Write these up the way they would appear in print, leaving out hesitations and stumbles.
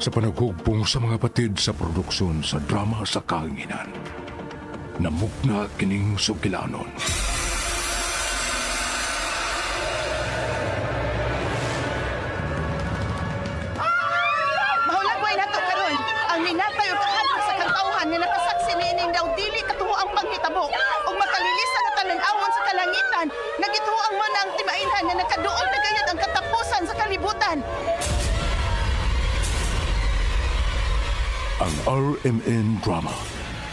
Sa panaghugpong sa mga batid sa produksyon sa drama sa kahanginan, namugna kining sugilanon. Mahulang buhay nato karon. Ang minatay o kahadlok sa kantauhan nga nakasaksi niining daw dili katuho ang panghitabo ug makalilisa na tanan-awon sa kalangitan. Nagituo mo na ang timainhan nga nakaduol na gayud ang katapusan sa kalibutan. Ang RMN drama,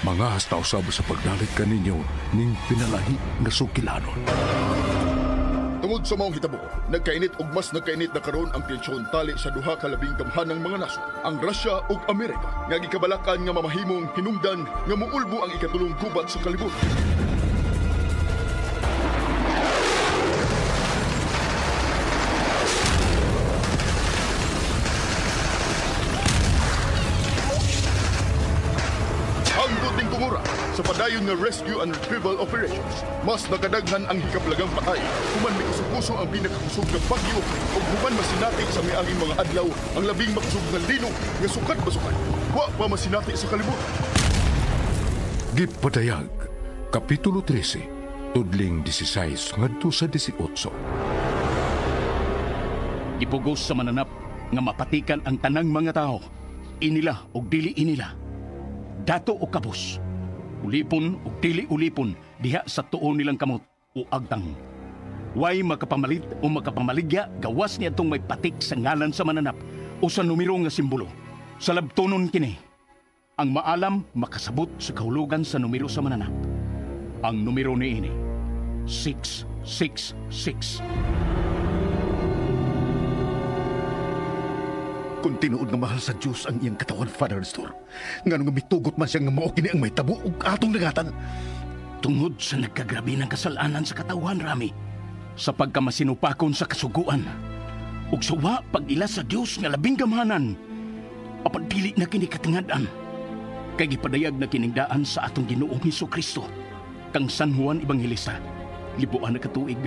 mga hastausab sa pagdalit kaninyo ning pinalahi nga sugilanon. Tungod sa maong hitabo, nagkainit ug mas nagkainit na karon ang tensyon tali sa duha ka labing gamhanang mga nasod, ang Russia ug Amerika, nga gikabalakan nga mamahimong hinungdan nga muulbo ang ikatulong gubat sa kalibutan. Sa padayon nga rescue and retrieval operations, mas nakadaghan ang hikaplagang patay. Human may kusog-kusog ang pinakakusog na bagyo o human masinati sa miaging mga adlaw ang labing makusog na lino nga sukat-basukan. Wa pa masinati sa kalibutan. Gipadayag, Kapitulo 13, Tudling 16 ngadto sa 18. Ipugos sa mananap nga mapatikan ang tanang mga tao, inila o dili inila, dato o kabus, ulipon o dili ulipon diha sa tuo nilang kamot o agtang. Way makapamalit o makapamaligya gawas niya itong may patik sa ngalan sa mananap o sa numero nga simbolo. Sa labtonon kini, ang maalam makasabot sa kahulugan sa numero sa mananap. Ang numero ni ini, 666. Kung tinuod nga mahal sa Diyos ang iyang katawan, Father Nestor, nga nung mitugot man siya nga mao kini ang may tabo ug atong nagatan. Tungod sa nagkagrabi ng kasalanan sa katawan, Rami, sa pagkamasinupakon sa kasuguan, ug suwa pag-ila sa Diyos nga labing gamhanan, apan dili na kini katingadan, kay gipadayag na kiningdaan sa atong Ginoong Hesukristo, kang San Juan Evangelista, libuan na katuig,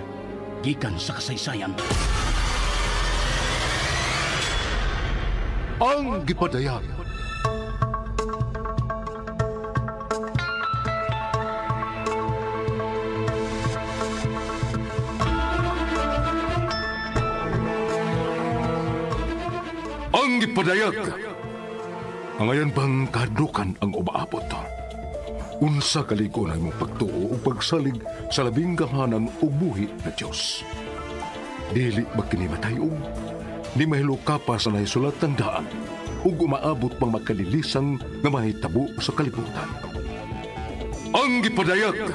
gikan sa kasaysayan. Ang gipadayag. Ang gipadayag. Ang ayan bang kadukan ang umaabot. Unsa kalikunan mong pagtuo o pagsalig sa labing gamhanan o buhi na Diyos. Dili magkinimatay di mahilo ka pa sa naisulat ng daan o umaabot pang magkalilisang na mahitabo sa kalibutan. Ang gipadayag!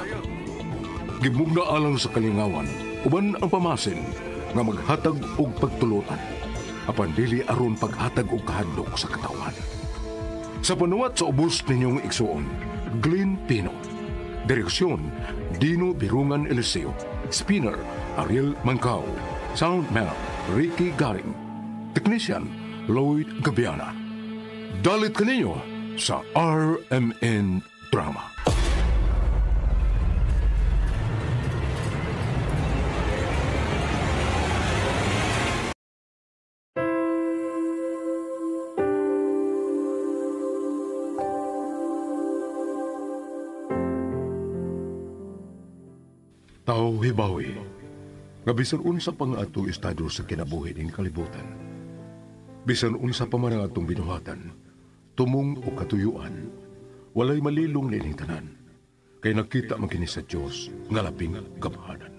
Gimugna alang sa kalingawan, uban ang pamasin nga maghatag og pagtulutan, apan dili aron paghatag og kahadlok sa katawan. Sa panuwat sa ubos ninyong igsuon, Glenn Pino. Direksyon, Dino Birungan Eliseo. Spinner, Ariel Mancao. Soundman, Ricky Garing. Technician, Lloyd Gabiana. Dalit kaninyo sa RMN Drama. Tao hibawi, nga bisan unsa pang ato estado sa kinabuhi ning kalibutan. Bisan unsa pa man ang atong binuhatan, tumong o katuyuan, walay malilong nining tanan, kay nakita man kini sa Dios nga labing gamhanan.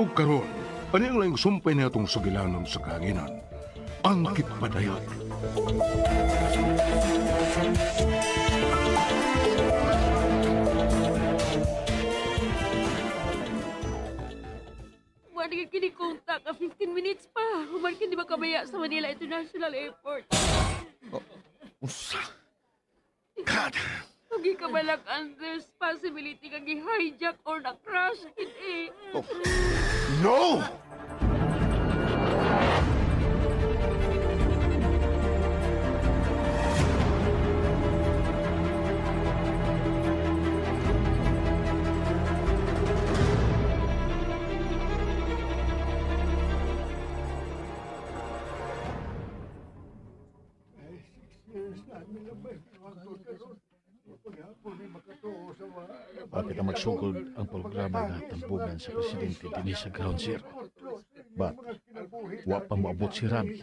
Ug karon, ani ang laing sumpay na atong sugilanon sa kahanginan, ang kitpadayag. Wala ka kinikontak ka 15 minutes pa. Human ka di ba kabaya sa Manila International Airport? Usa? God! Huwag ka balak there's possibility kang i-hijack or na-crash. Hindi. Oh. No! Bakit ang magsugod ang programa nga tampugan sa presidente dinhi sa Ground Zero? But, wa pa moabot si Rami.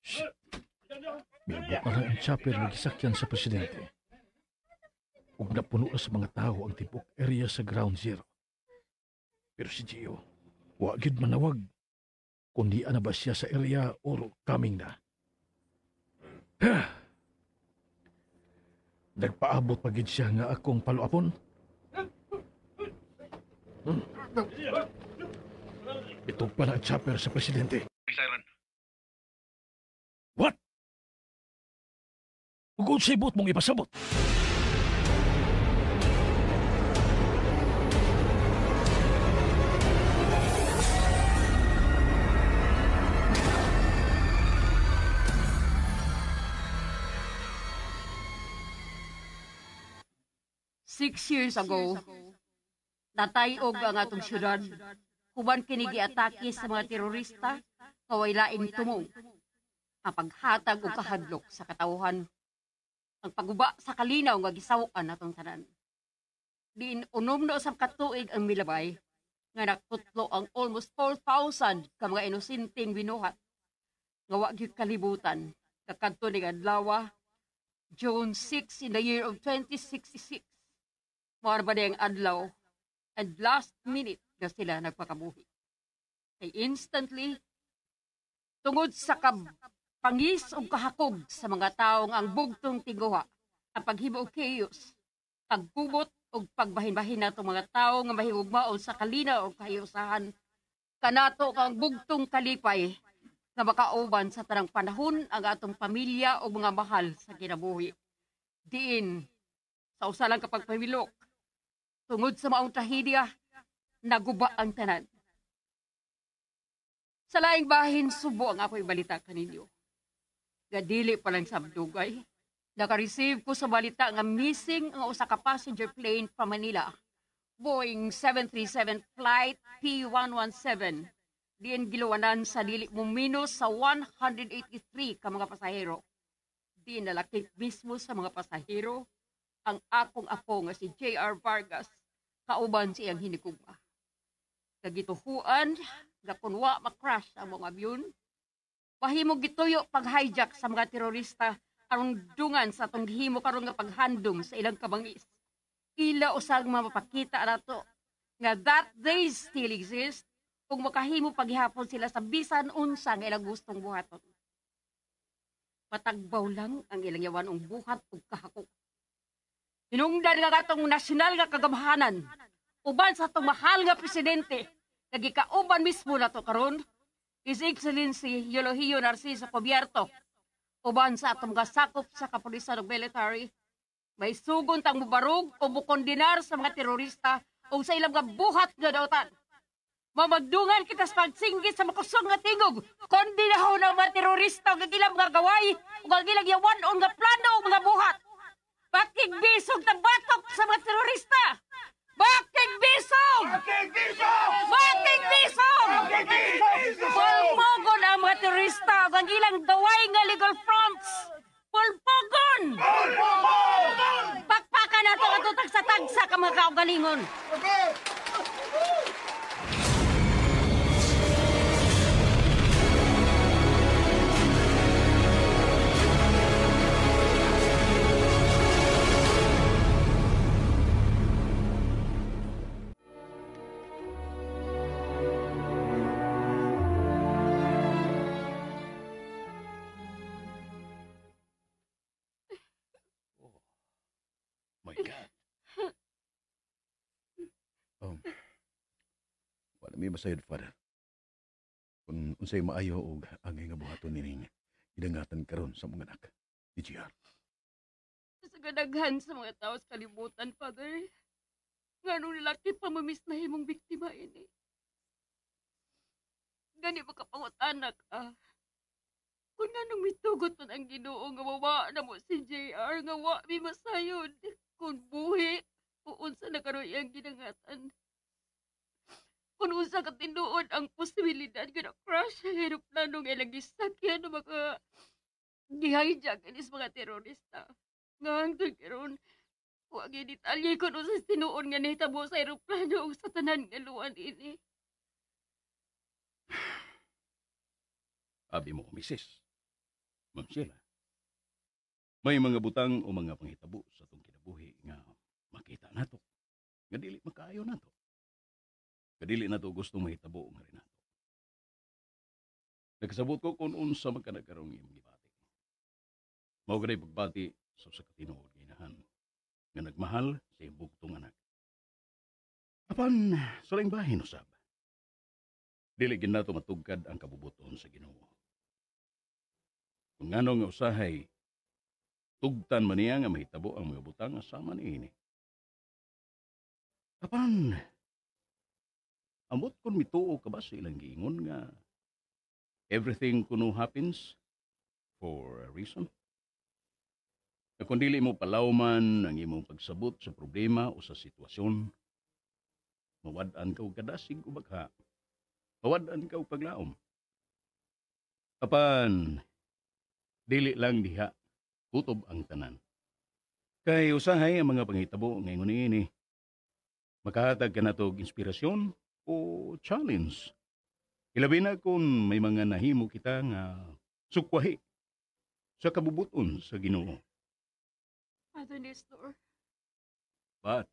Shit. Miabot na lang ang chopper na gisakyan sa presidente. Ug napuno na sa mga tao ang tibok area sa Ground Zero. Pero si Gio, wa gid manawag kung di na ba siya sa area or coming na. Nagpaabot pa gid siya nga akong paluapon. Itog pa na ang chopper sa presidente. What? Ugod sa ibot mong ipasabot. Six years ago, natayog ang atong syudad. Huban kini giatake sa mga terorista nga way laing tumong. Ang paghatag og kahadlok sa katawhan. Ang paguba sa kalinaw nga gisaw-an atong tanan. Diin unom na usab ka tuig ang milabay nga nakutlo ang almost 4,000 ka mga inosenteng binuhat nga wa gyud kalibutan kakadto ning adlaw June 6 in the year of 2066. Mao ba ang adlaw and last minute na sila nagpakabuhi. Kay instantly tungod sa pangis o kahakog sa mga taong ang bugtong tiguha, ang paghimo og chaos, pagbubot o pagbahin-bahin natong mga tao nga mahigugmaon sa kalina o kahiusahan, kanato kang bugtong kalipay nga makauban sa tanang panahon ang atong pamilya o mga mahal sa kinabuhi. Diin, sa usalang kapag pamilok, tungod sa maong trahedya, naguba ang tanan. Sa laing bahin, subo ang ako'y balita kaninyo. Gadili pa lang sa Abdugay. Naka-receive ko sa balita nga missing ang usa ka passenger plane from Manila. Boeing 737 Flight P117. Diyan giluwanan sa dili mo minus sa 183 ka mga pasahero. Di nalakip mismo sa mga pasahero ang akong apo nga si J.R. Vargas, kauban siyang hinikugma. Kagituhuan, gakunwa makrash ang mga avion, pahimo gituyo pag-hijack sa mga terorista aron dungan sa atong himo karon nga paghandom sa ilang kabangis. Ila usag mapakita nato nga that they still exist kung makahimo paghihapon sila sa bisan unsa nga ilang gustong buhaton. Patagbaw lang ang ilang yawan ang buhat ug kahakok. Hinungdan nga katong nasyonal nga kagamhanan, uban sa itong mahal nga presidente, nagikauban mismo na to karon, His Excellency Eulogio Narciso Cubierto, uban sa atong gasakop sa kapulisan ug military, may sugon tang mubarog o mukondinar sa mga terorista o sa ilang nga buhat nga dautan. Mamagdungan kita sa pagsinggit sa makusog nga tingog, kondinahon ang mga terorista o ilang mga gaway o ilang yawan o nga plano o mga buhat. Pakigbisog na batok sa mga terorista! Pakigbisog! Pakigbisog! Pulpogon ang mga terorista o ang ilang gaway nga legal fronts! Pulpogon! Pakpakan na ito katutag sa tagsa ka mga kaugalingon! My God. Wala may masayod, Father. Kung unsay maayo o angay nga buhaton nining idangatan karon sa mga anak ni GR. Sa kadaghan sa mga tao sa kalibutan, Father, nga nung lalaki pa na himong biktima ini. Gani makapangot-anak kung nga nung mitugot man ang Ginoo nga wawa na mo si JR nga wa mi masayod kung buhi o unsa na karoy ang ginangatan. Kung unsa katinuod ang posibilidad nga na crash ang aeroplanong ilang gisakyan na Gihijack inis mga terorista. Nga hangtod karon, huwag detalye ko no sa tinuon nga nahitabo sa aeroplano o sa tanan nga luwan ini. Abi mo, Mrs. Ma'am Sheila, may mga butang o mga panghitabo sa itong kinabuhi nga makita nato. Nga dili makaayo nato. Kadili nato gustong mahitabo nga rin nato. Nagkasabot ko kung unsa magkanagkarong iyong gibati. Mao ganay pagbati sa katinuod ginahan nga nagmahal sa iyong bugtong anak. Apan sa laing bahin usab. Dili gid nato matugkad ang kabubuton sa Ginoo. Kung ngano nga usahay tugtan man niya nga mahitabo ang mga butang asama niini. Apan amot kon mituo ka ba sa ilang giingon nga everything kuno happens for a reason? Na kung dili mo palawman ang imong pagsabot sa problema o sa sitwasyon, mawad-an ka og kadasig o bagha. Mawad-an ka og paglaom. Apan dili lang diha kutob ang tanan. Kay usahay ang mga panghitabo ngayon ini makahatag ka na og inspirasyon o challenge. Ilabi na kung may mga nahimo kita nga sukwahi sa kabubuton sa Ginoo. Father Nestor, But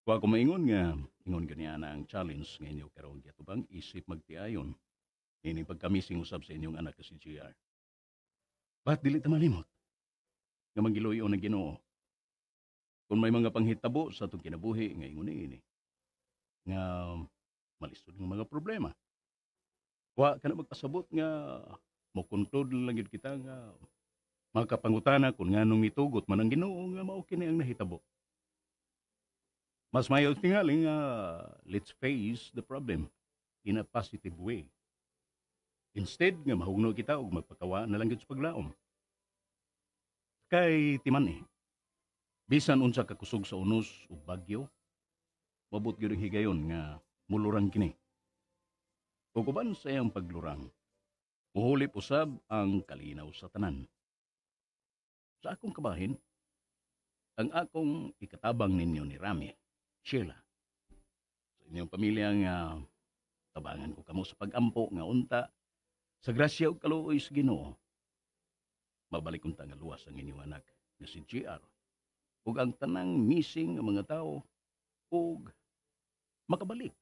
wa ko maingon nga ingon ganiya na ang challenge nga inyo karon giatubang isip magtiayon. Ini pagkamising usab sa inyong anak si GR. But dili ta malimot nga magiluyo ng Ginoo. Kung may mga panghitabo sa itong kinabuhi nga ingon ini nga malisod ng mga problema. Wa ka na magpasabot nga mo-conclude lang yun kita nga makapangutana kung nganong nitugot man ang Ginoo nga mao kini ang nahitabo. Mas mayo tingali nga let's face the problem in a positive way. Instead nga mahugno kita og magpakawa na lang gyud sa paglaom. Kay timan bisan unsa ka kusog sa unos o bagyo, mabot gyud ang higayon nga mulurang kini. Ug uban sa iyang paglurang, muhulip usab ang kalinaw sa tanan. Sa akong kabahin, ang akong ikatabang ninyo ni Rami, Sheila, sa inyong pamilya nga tabangan ko kamo sa pagampo nga unta, sa grasya o kaluoy sa Ginoo, mabalik unta nga luwas ang inyong anak na si GR, ug ang tanang missing nga mga tao, ug makabalik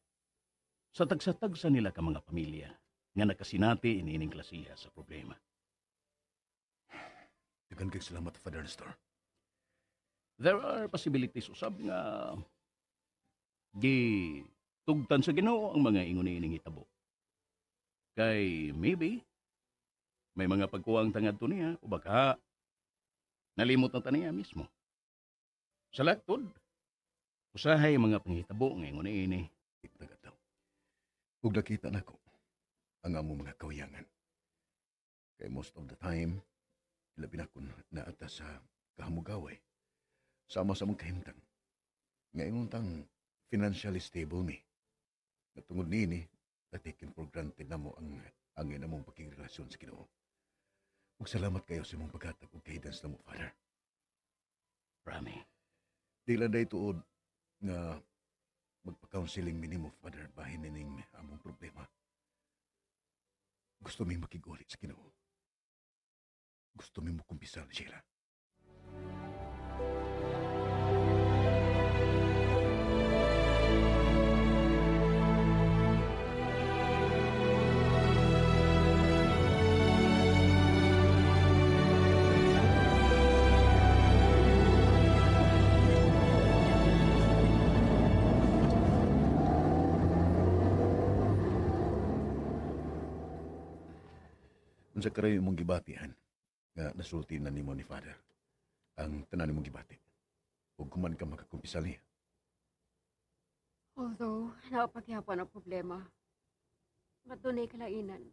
sa tagsatag sa nila ka mga pamilya nga nakasinati inining klasiha sa problema. Dagan kay salamat, Father Nestor. There are possibilities usab nga di tugtan sa Ginoo ang mga ingon ining hitabo. Kay maybe may mga pagkuwang tangad to niya o baka nalimot na taniya mismo. Sa laktod, usahay mga panghitabo nga ingon ini. Itagataw. Ug nakita nako ang amo mga kawiyangan. Kay most of the time, labi na kun naata sa kahamugaway. Sama sa mong kahimtang. Ngayon tang financially stable mi. Natungod nini, taken for granted na mo ang angin na mong pakingrelasyon sa Ginoo. Ug salamat kayo sa mong paghatag ug guidance na mo, Father. Rami, Di lang day tuod nga magpa-counseling minimo, Father, bahin nining among problema. Gusto mi makigulit sa Ginoo. Gusto mi mo kumpisal, Sheila. Unsa karay imong gibatihan nga nasulti na nimo ni Father ang tanan nimong gibati. Ug kuman ka makakumpisal niya. although napaghihapon ang problema, matunay kalainan.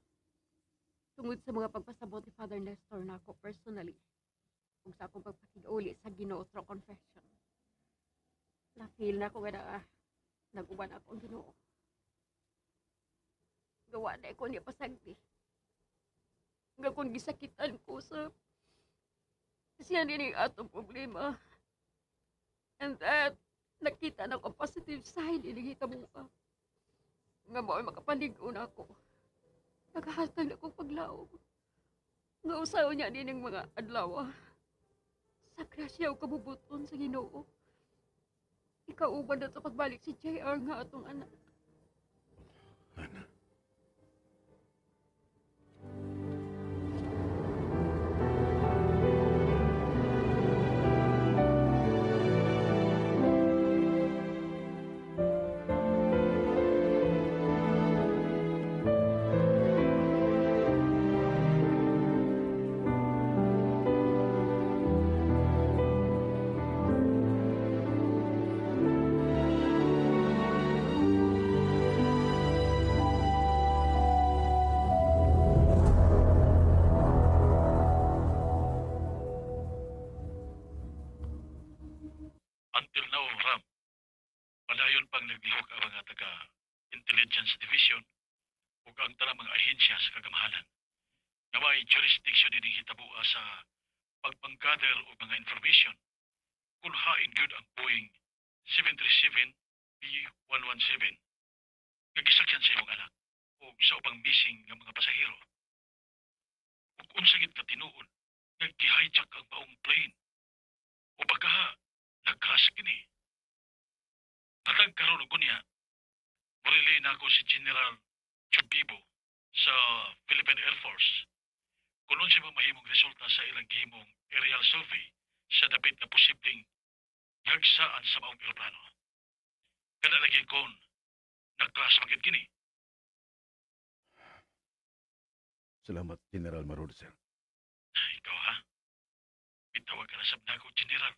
Tungod sa mga pagpasabot ni Father Nestor na ako personally, kung sa akong pagpakig-uli sa Ginoo through confession. Na-feel na ko nga nag-uban ako ang Ginoo. Gawa na ko niya pasagdi. nga kung gisakitan ko sa siya din ang atong problema. And that, nakita na ko positive side inigita mo ka. Nga mo ay makapanigon ako. Naghahatag na kong paglaom. Nga usaw niya din ng mga adlaw. Sa grasya o kabubuton sa Ginoo. Ikauban na sa pagbalik si JR nga atong anak. Ana. Until now, Ram, padayon pang naglihok ang mga taga-intelligence division ug ang tanang mga ahensya sa kagamahalan. Nga may jurisdiction din hitabua sa pagpanggather o mga information kung hain gyud ang Boeing 737 B117 nga gisakyan sa imong anak o sa ubang missing nga mga pasahero. Ug unsa gid ka tinuod nga gi-hijack ang baong plane o baka nag-crash kini. Patag karon og niya, morilay na ako si General Chubibo sa Philippine Air Force. Kung unsa ba mahimong resulta sa ilang gihimong aerial survey sa dapit na posibleng yagsaan sa maong eroplano. Kada lagi kon nag-crash magid kini. Salamat, General Marod, sir. Ikaw ha? Bitawag ka na sab nako, General.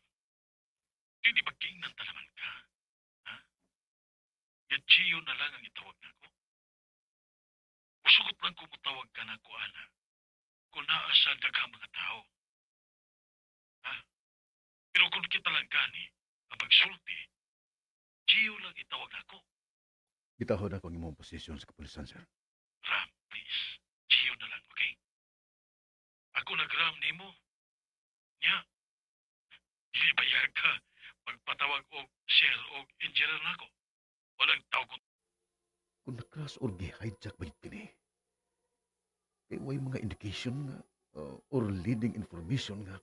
Hindi ba kingnan talaman ka? Ha? Nga Gio na lang ang itawag nako. Usugot lang kung mutawag ka na ko, ana. Kung naasa daghang mga tao. Ha? Pero kung kita lang gani, ang pagsulti, Gio lang itawag nako. Bitahod ako ang imong posisyon sa kapulisan, sir. Ram, please. Gio na lang, okay? Ako nag-ram nimo. Nya, dili bayag ka magpatawag og sir og engineer nako. Walang tao ko. Kung na-crash or gi-hijack ba kini? Eh, way mga indication nga or leading information nga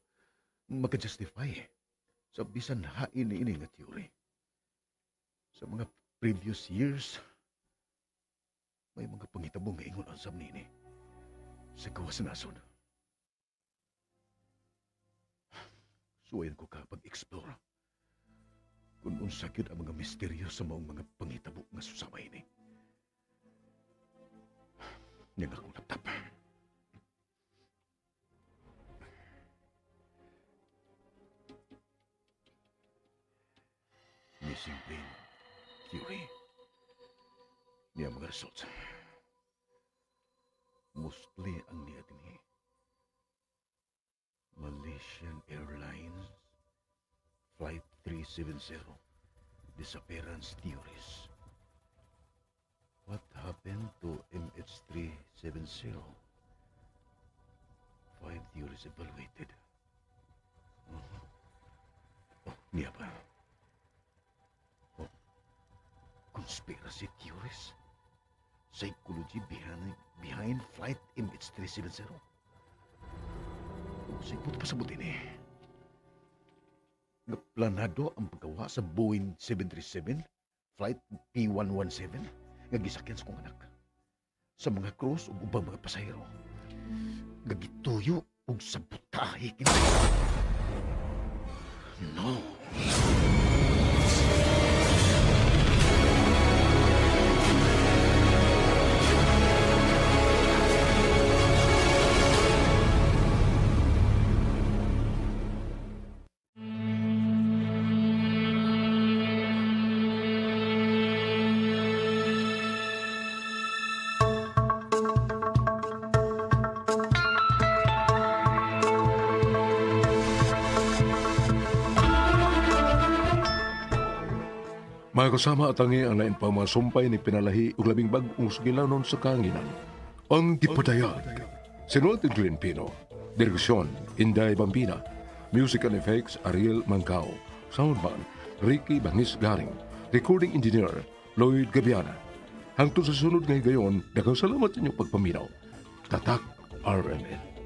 maka-justify sa bisan hain ni ini nga theory. Sa mga previous years, may mga pangitabong nga ingon ang sabnini sa gawas nasod. Suwayan ko ka pag-explore kung unsa gyud ang mga misteryo sa maong mga pangitabo nga susabay ni. Yang akong laptop. Missing plane theory. Niya mga results. Mostly ang niya din Malaysian Airlines Flight 370 disappearance theories. What happened to MH370? 5 theories evaluated. Oh, niya ba? Oh, conspiracy theories? Psychology behind flight MH370? Sipot pa sa buti ni. Planado ang paggawa sa Boeing 737 Flight P117 nga gisakyan sa kong anak. Sa mga crews ug ubang mga pasahero. Gagituyo ug sabotahe kini. No. Mga kasama at tangi ang lain pa mga sumpay ni pinalahi ug labing bag-ong sugilanon sa kanginan. Ang gipadayag Sinulat ni Glenn Pino. Direksyon, Inday Bambina. Music and Effects, Ariel Mancao. Soundman, Ricky Bangis Garing. Recording Engineer, Lloyd Gabiana. Hangtod sa sunod ngay gayon, daghang salamat sa inyong pagpaminaw. Tatak RMN.